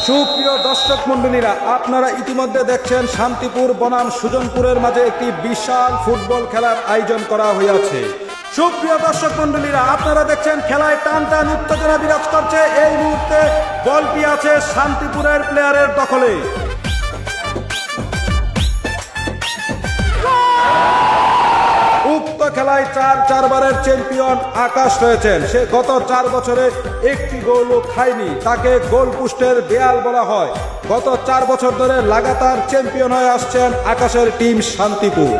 সুপ্রিয় দর্শক মণ্ডলীরা, আপনারা ইতিমধ্যে দেখছেন শান্তিপুর বনাম সুজনপুরের মাঝে একটি বিশাল ফুটবল খেলার আয়োজন করা হয়েছে। সুপ্রিয় দর্শক মণ্ডলীরা, আপনারা দেখছেন খেলায় টান টান উত্তেজনা বিরাজ করছে। এই মুহূর্তে বলটি আছে শান্তিপুরের প্লেয়ারের দখলে। উক্ত খেলায় চারবারের চ্যাম্পিয়ন আকাশ রয়েছেন। সে গত 4 বছরে একটি গোলও খায়নি। তাকে গোল পোস্টের দেয়াল বলা হয়। গত 4 বছর ধরে লাগাতার চ্যাম্পিয়ন হয়ে আসছেন আকাশের টিম শান্তিপুর।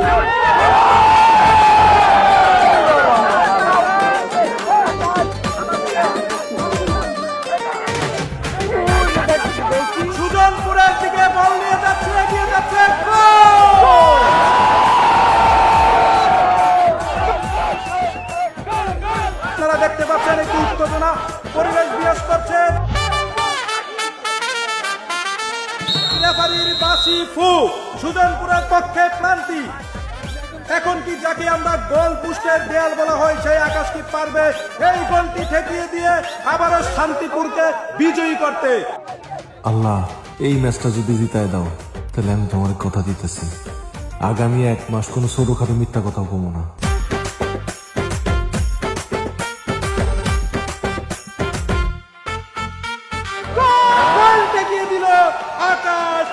সুজনপুরের দিকে বল নিয়ে যাচ্ছে, এগিয়ে যাচ্ছে। আপনারা দেখতে পাচ্ছেন একটি উত্তেজনা পরিবেশ বিরাজ করছে। রেফারির বাঁশি ফু, সুজনপুরের পক্ষে ক্লান্তি। এখন কি যাকে আমরা গোল পোস্টের দেয়াল বলা হয়, সেই আকাশ কি পারবে এই গোলটি ঠেকিয়ে দিয়ে আবারও শান্তিপুরকে বিজয়ী করতে? আল্লাহ, এই ম্যাচটা যদি জিতায় দাও, তাহলে আমি তোমার কথা দিতেছি, আগামী 1 মাস কোনো ছোটখাটো মিথ্যা কথা কমো না। আকাশ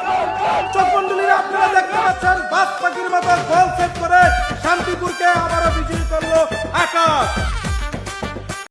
চকমন্ডলীরা, আপনারা দেখতে পাচ্ছেন বাজ পাখির মতো গোল সেট করে শান্তিপুরকে আবারও বিজয়ী করলো আকাশ।